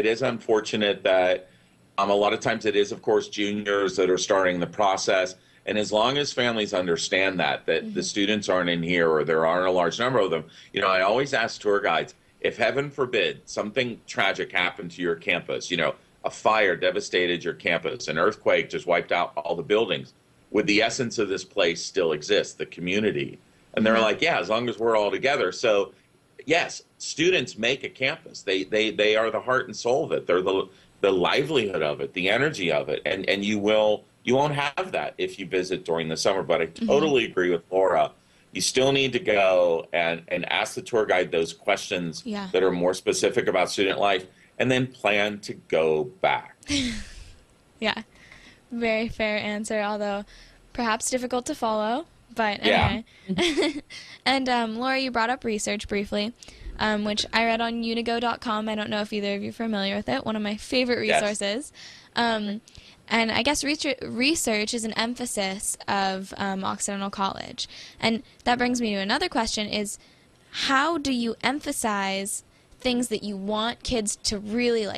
it is unfortunate that a lot of times it is, of course, juniors that are starting the process. And as long as families understand that the students aren't in here or there aren't a large number of them, I always ask tour guides, if heaven forbid something tragic happened to your campus, a fire devastated your campus, an earthquake just wiped out all the buildings, would the essence of this place still exist, the community? And they're like, yeah, as long as we're all together. So yes, students make a campus. They are the heart and soul of it. They're the livelihood of it, the energy of it. And you won't have that if you visit during the summer. But I totally agree with Laura. You still need to go and ask the tour guide those questions that are more specific about student life, and then plan to go back. Yeah, very fair answer, although perhaps difficult to follow. But anyway. Yeah. And Laura, you brought up research briefly, which I read on unigo.com. I don't know if either of you are familiar with it. One of my favorite resources. Yes. And I guess research is an emphasis of Occidental College. And that brings me to another question is, how do you emphasize things that you want kids to really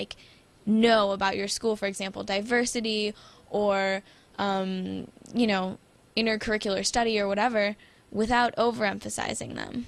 know about your school? For example, diversity or, intercurricular study or whatever, without overemphasizing them.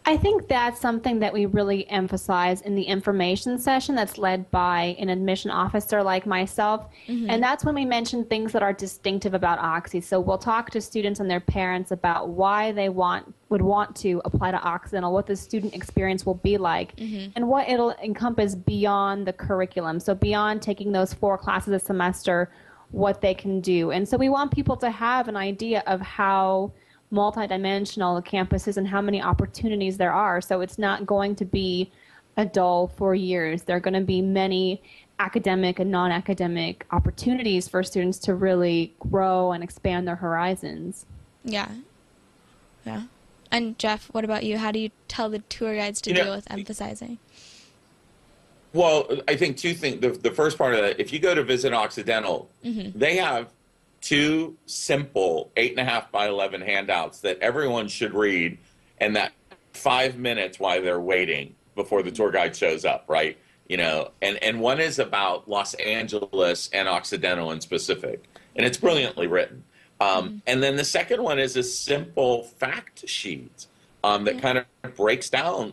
I think that's something that we really emphasize in the information session that's led by an admission officer like myself. And that's when we mention things that are distinctive about Oxy. So we'll talk to students and their parents about why they would want to apply to Occidental, what the student experience will be like, and what it'll encompass beyond the curriculum. So beyond taking those 4 classes a semester, what they can do. And so we want people to have an idea of how multidimensional the campus is and how many opportunities there are. So it's not going to be a dull 4 years. There are going to be many academic and non-academic opportunities for students to really grow and expand their horizons. Yeah. Yeah. And Jeff, what about you? How do you tell the tour guides to deal with emphasizing? Well, I think 2 things. The first part of that, if you go to visit Occidental, they have 2 simple 8.5 by 11 handouts that everyone should read, and that 5 minutes while they're waiting before the tour guide shows up, right? And one is about Los Angeles and Occidental in specific, and it's brilliantly written. And then the second one is a simple fact sheet that kind of breaks down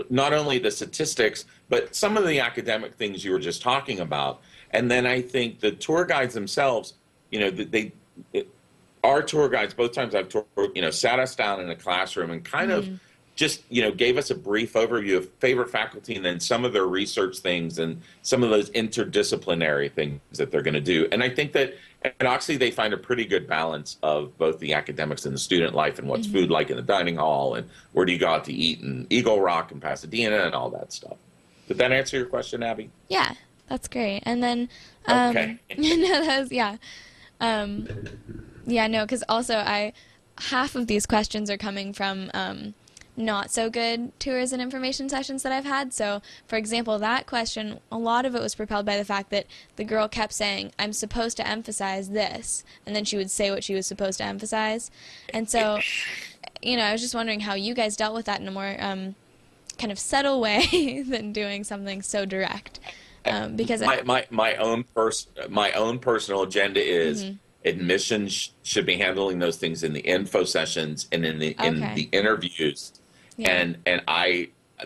not only the statistics, but some of the academic things you were just talking about. And then I think the tour guides themselves, our tour guides, both times I've toured, sat us down in a classroom and kind of just, gave us a brief overview of favorite faculty and then some of their research things and some of those interdisciplinary things that they're going to do. And I think that at Oxy, they find a pretty good balance of both the academics and the student life and what's food like in the dining hall and where do you go out to eat in Eagle Rock and Pasadena and all that stuff. Did that answer your question, Abby? Yeah, that's great. And then, okay. No, that was, yeah. Because also half of these questions are coming from not so good tours and information sessions that I've had. So, for example, that question, a lot of it was propelled by the fact that the girl kept saying, I'm supposed to emphasize this, and then she would say what she was supposed to emphasize. And so, I was just wondering how you guys dealt with that in a more kind of subtle way than doing something so direct. Because my own personal agenda is admissions should be handling those things in the info sessions and in the interviews, and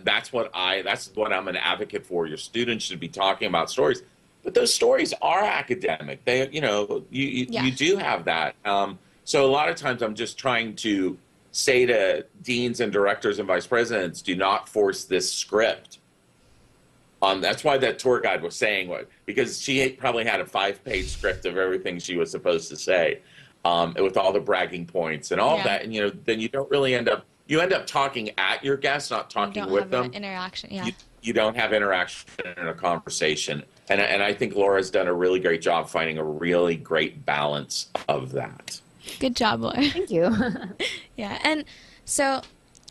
that's what I'm an advocate for. Your students should be talking about stories, but those stories are academic. They you do have that. So a lot of times I'm just trying to say to deans and directors and vice presidents, do not force this script. That's why that tour guide was saying because she probably had a 5-page script of everything she was supposed to say, with all the bragging points and all that. And, then you don't really end up talking at your guests, not talking with them. Interaction, You don't have interaction in a conversation. And I think Laura's done a really great job finding a really great balance of that. Good job, Laura. Thank you. Yeah. And so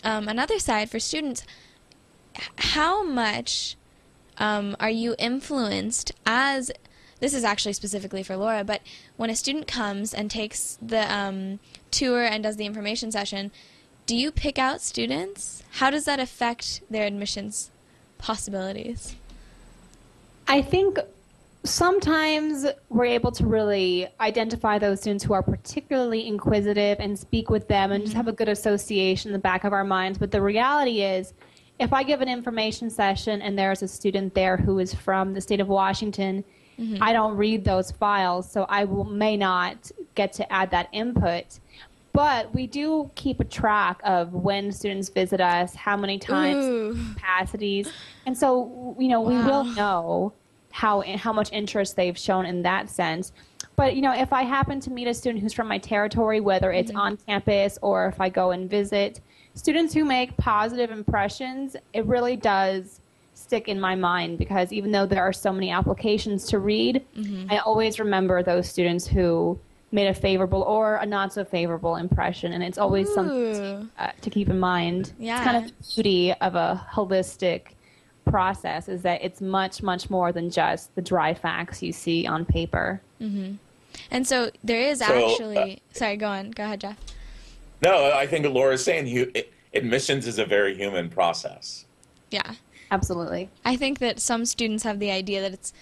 another side for students, how much are you influenced as, this is actually specifically for Laura, but when a student comes and takes the tour and does the information session, do you pick out students? How does that affect their admissions possibilities? I think sometimes we're able to really identify those students who are particularly inquisitive and speak with them and just have a good association in the back of our minds. But the reality is, if I give an information session and there's a student there who is from the state of Washington, I don't read those files, so I may not get to add that input. But we do keep a track of when students visit us, how many times, capacities. And so, we will know how much interest they've shown in that sense. But, if I happen to meet a student who's from my territory, whether it's on campus or if I go and visit, students who make positive impressions, it really does stick in my mind, because even though there are so many applications to read, I always remember those students who made a favorable or a not so favorable impression, and it's always something to keep in mind. Yeah. It's kind of the beauty of a holistic process, is that it's much, much more than just the dry facts you see on paper. And so there is actually sorry, go ahead, Jeff. No, I think Laura's saying admissions is a very human process. Yeah. Absolutely. I think that some students have the idea that it's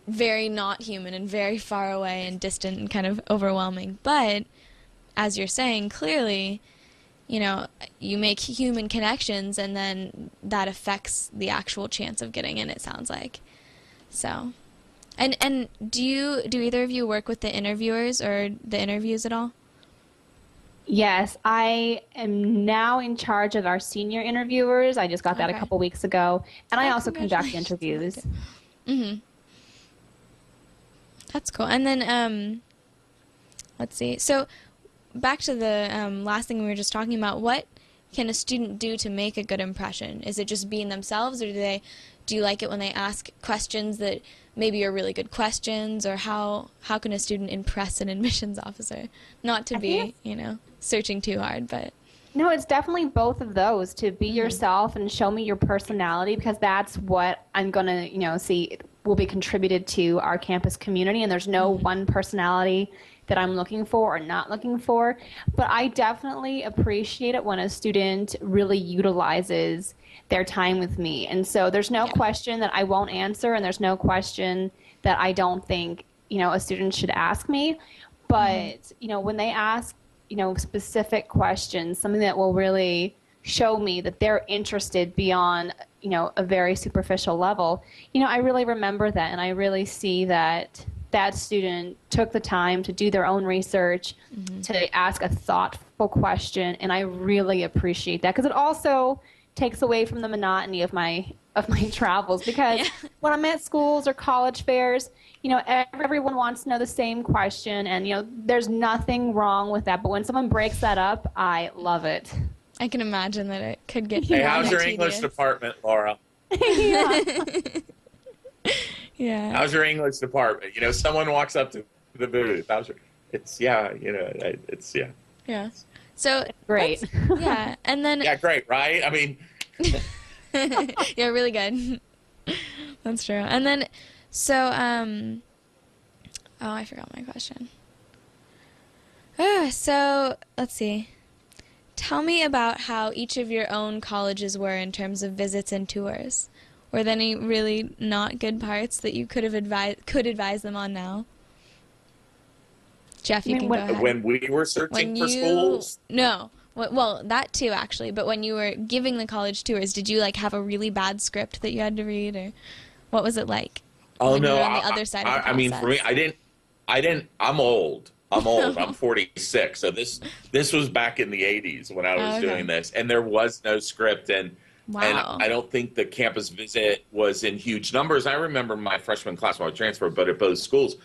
very not human and very far away and distant and kind of overwhelming. But as you're saying, clearly, you make human connections, and then that affects the actual chance of getting in, it sounds like. So, and do either of you work with the interviewers or the interviews at all? Yes, I am now in charge of our senior interviewers. I just got that a couple weeks ago. And I also conduct interviews. That's cool. And then, let's see. So back to the last thing we were just talking about, what can a student do to make a good impression? Is it just being themselves, or do you like it when they ask questions that maybe are really good questions, or how can a student impress an admissions officer? Not to be, searching too hard, but... No, it's definitely both of those, to be yourself and show me your personality, because that's what I'm going to, see will be contributed to our campus community, and there's no one personality that I'm looking for or not looking for. But I definitely appreciate it when a student really utilizes their time with me. And so there's no question that I won't answer, and there's no question that I don't think, a student should ask me. But, when they ask, specific questions, something that will really show me that they're interested beyond, a very superficial level, I really remember that, and I really see that that student took the time to do their own research, to ask a thoughtful question, and I really appreciate that, because it also takes away from the monotony of my travels, because when I'm at schools or college fairs, everyone wants to know the same question, and there's nothing wrong with that, but when someone breaks that up, I love it. I can imagine that it could get Hey, how's your English department, Laura? Yeah. How's your English department? Someone walks up to the booth. Yeah. So great. Yeah, and then yeah, great, right? I mean, yeah, really good. That's true. And then, so I forgot my question. So let's see. Tell me about how each of your own colleges were in terms of visits and tours. Were there any really not good parts that you could advise them on now? Jeff, you can go ahead. When we were searching for schools? No. Well, that too, actually. But when you were giving the college tours, did you have a really bad script that you had to read, or what was it like? Oh, no. You were on the other side of the process? I mean, for me, I didn't. I'm old. I'm 46. So this was back in the 80s when I was doing this, and there was no script, and I don't think the campus visit was in huge numbers. I remember my freshman class when I transferred, but at both schools,